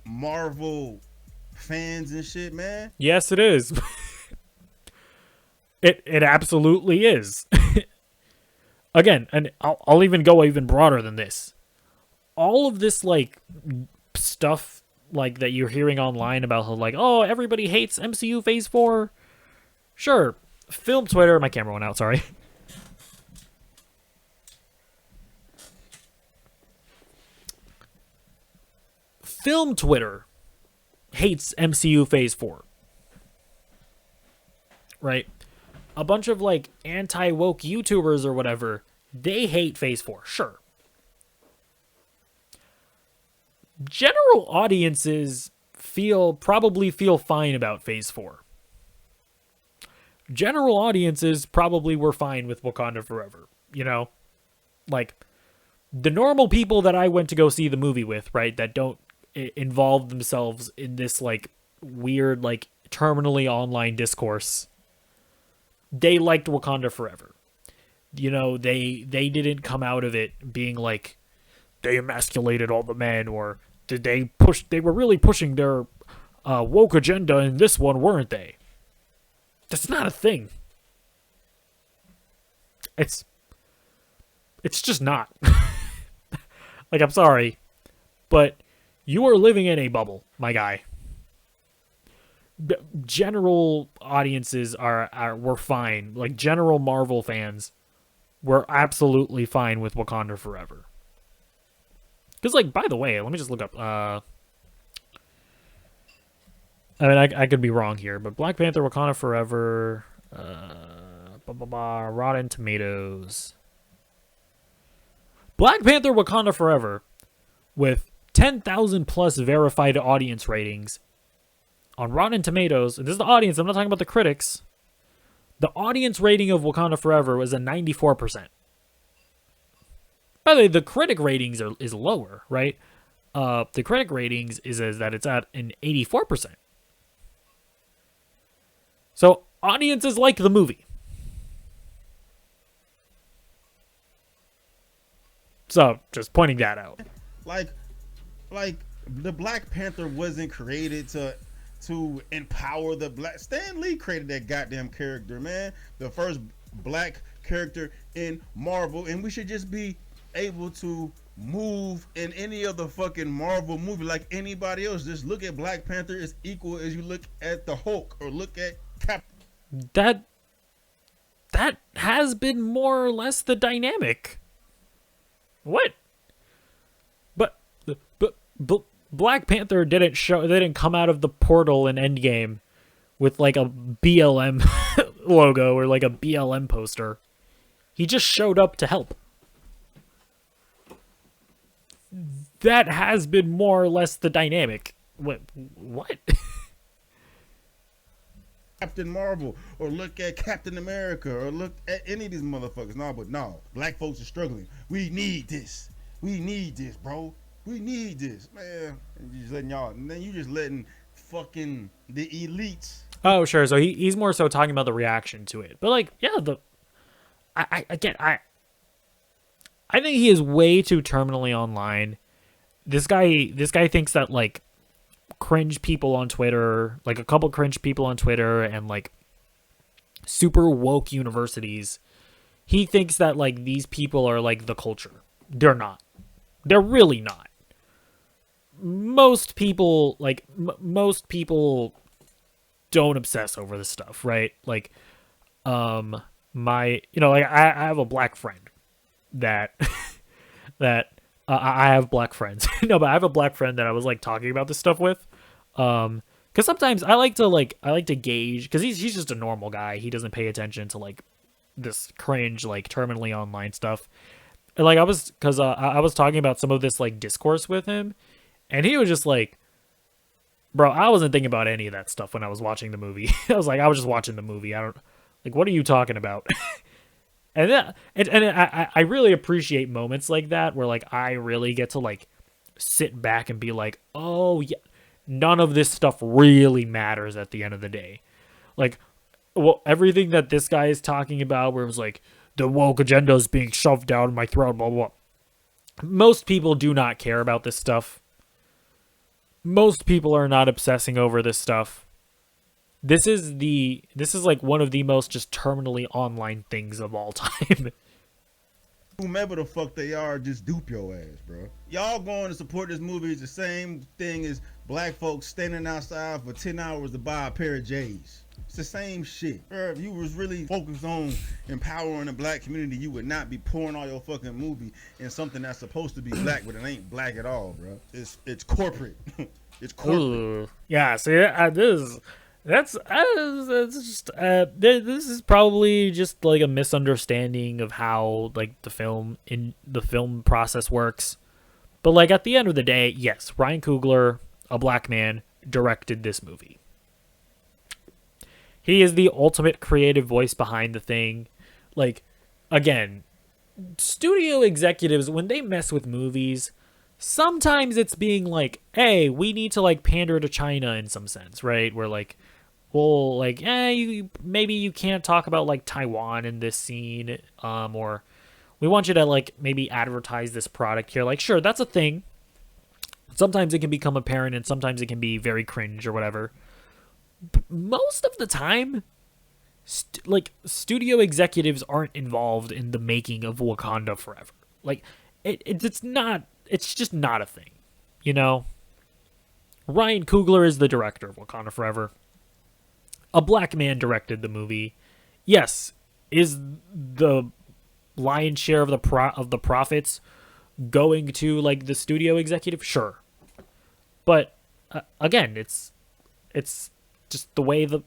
Marvel fans and shit, man. Yes, it is. It absolutely is. Again, and I'll even go even broader than this. All of this like stuff like that you're hearing online about how like, oh, everybody hates MCU Phase 4. Sure. Film Twitter, my camera went out, sorry. Film Twitter hates MCU Phase 4. Right? A bunch of like anti-woke YouTubers or whatever, they hate Phase 4. Sure. General audiences probably feel fine about Phase 4. General audiences probably were fine with Wakanda Forever, you know? Like, the normal people that I went to go see the movie with, right, that don't involve themselves in this, like, weird, like, terminally online discourse, they liked Wakanda Forever. You know, they didn't come out of it being like, they emasculated all the men, or did they were really pushing their woke agenda in this one, weren't they? That's not a thing. It's just not. Like, I'm sorry, but you are living in a bubble, my guy. General audiences were fine. Like, general Marvel fans were absolutely fine with Wakanda Forever. Because, like, by the way, let me just look up. I mean, I could be wrong here, but Black Panther, Wakanda Forever, Rotten Tomatoes. Black Panther, Wakanda Forever, with 10,000 plus verified audience ratings on Rotten Tomatoes. And this is the audience. I'm not talking about the critics. The audience rating of Wakanda Forever was a 94%. By the way, the critic ratings is lower, right? The critic ratings is that it's at an 84%. So audiences like the movie. So just pointing that out. Like the Black Panther wasn't created to empower the black. Stan Lee created that goddamn character, man. The first black character in Marvel, and we should just be able to move in any other fucking Marvel movie like anybody else. Just look at Black Panther as equal as you look at the Hulk or look at That has been more or less the dynamic. What? But Black Panther didn't come out of the portal in Endgame with like a BLM logo or like a BLM poster. He just showed up to help. That has been more or less the dynamic. What? Captain Marvel, or look at Captain America, or look at any of these motherfuckers. No, black folks are struggling. We need this, bro. We need this, man. And you just letting y'all, and then you just letting fucking the elites. Oh, sure. So he's more so talking about the reaction to it. But like, yeah, I think he is way too terminally online. This guy thinks that like cringe people on Twitter, like a couple cringe people on Twitter and like super woke universities, he thinks that like these people are like the culture. They're not. They're really not. Most people most people don't obsess over this stuff, right? Like I have a black friend that I have black friends. No, but I have a black friend that I was like talking about this stuff with. Because sometimes I like to gauge, because he's just a normal guy. He doesn't pay attention to like this cringe, like terminally online stuff. And like I was talking about some of this like discourse with him, and he was just like, bro, I wasn't thinking about any of that stuff when I was watching the movie. I was just watching the movie. What are you talking about? And I really appreciate moments like that where like I really get to like sit back and be like, oh yeah, none of this stuff really matters at the end of the day. Like, well, everything that this guy is talking about, where it was like the woke agenda is being shoved down my throat, blah blah blah. Most people do not care about this stuff. Most people are not obsessing over this stuff. This is like one of the most just terminally online things of all time. Whomever the fuck they are, just dupe your ass, bro. Y'all going to support this movie is the same thing as black folks standing outside for 10 hours to buy a pair of J's. It's the same shit. Bro, if you was really focused on empowering the black community, you would not be pouring all your fucking movie in something that's supposed to be black, but it aint black at all, bro. It's corporate. It's corporate. Ooh. Yeah, see, this is probably just like a misunderstanding of how like the film process works. But like at the end of the day, yes, Ryan Coogler, a black man, directed this movie. He is the ultimate creative voice behind the thing. Like, again, studio executives, when they mess with movies, sometimes it's being like, hey, we need to like pander to China in some sense, right? Where like, well, like, maybe you can't talk about like Taiwan in this scene, or we want you to like maybe advertise this product here. Like, sure, that's a thing. Sometimes it can become apparent, and sometimes it can be very cringe or whatever. But most of the time, like, studio executives aren't involved in the making of Wakanda Forever. Like, it's just not a thing, you know? Ryan Coogler is the director of Wakanda Forever. A black man directed the movie. Yes, is the lion's share of the profits going to like the studio executive? Sure, but again, it's just the way the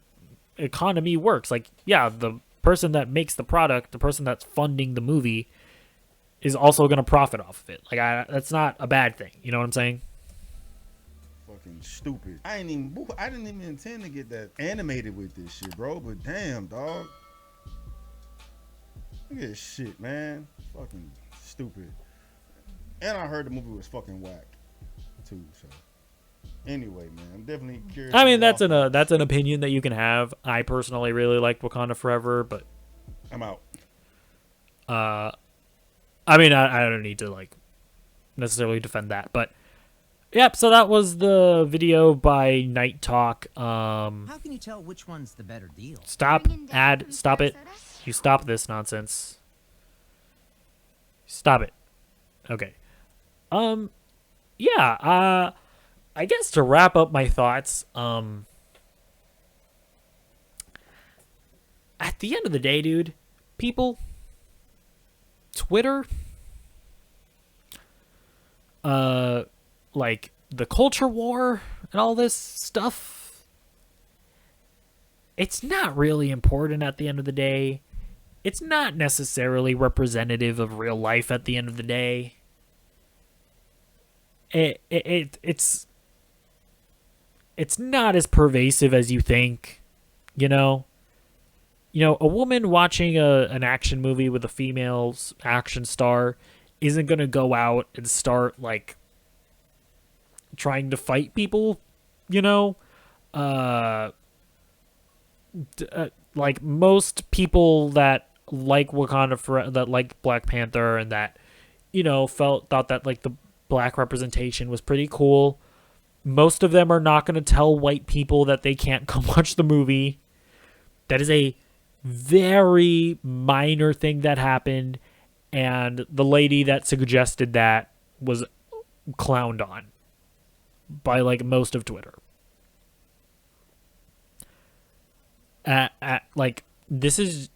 economy works. Like, yeah, the person that makes the product, the person that's funding the movie, is also going to profit off of it. Like, that's not a bad thing. You know what I'm saying? Fucking stupid. I didn't even intend to get that animated with this shit, bro. But damn, dog. Look at this shit, man. Fucking stupid. And I heard the movie was fucking whack, too. So anyway, man, I'm definitely curious. I mean, that's an opinion that you can have. I personally really liked Wakanda Forever, but I'm out. I mean, I don't need to like necessarily defend that, but yep. So that was the video by Night Talk. How can you tell which one's the better deal? Stop it. You stop this nonsense. Stop it. Okay. Yeah, I guess to wrap up my thoughts, at the end of the day, dude, people, Twitter, like the culture war and all this stuff, it's not really important at the end of the day. It's not necessarily representative of real life at the end of the day. It's not as pervasive as you think, you know. A woman watching an action movie with a female action star isn't going to go out and start like trying to fight people, you know. Like most people that like Wakanda that like Black Panther and that, thought that like the black representation was pretty cool. Most of them are not going to tell white people that they can't come watch the movie. That is a very minor thing that happened, and the lady that suggested that was clowned on by like most of Twitter. Like this is,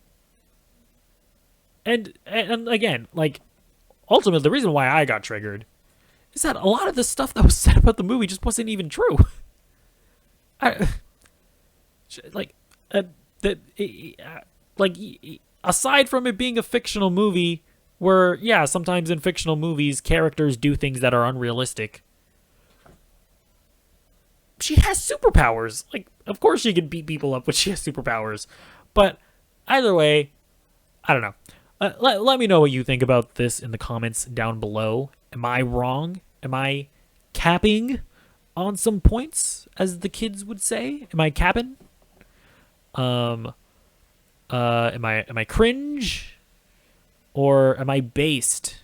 and again, like ultimately the reason why I got triggered is that a lot of the stuff that was said about the movie just wasn't even true. Aside from it being a fictional movie, where yeah, sometimes in fictional movies characters do things that are unrealistic. She has superpowers. Like, of course she can beat people up when she has superpowers. But either way, I don't know. Let me know what you think about this in the comments down below. Am I wrong? Am I capping on some points, as the kids would say? Am I capping? Am I cringe? Or am I based?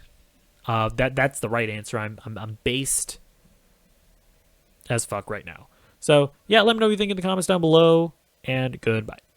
That's the right answer. I'm based as fuck right now. So yeah, let me know what you think in the comments down below, and goodbye.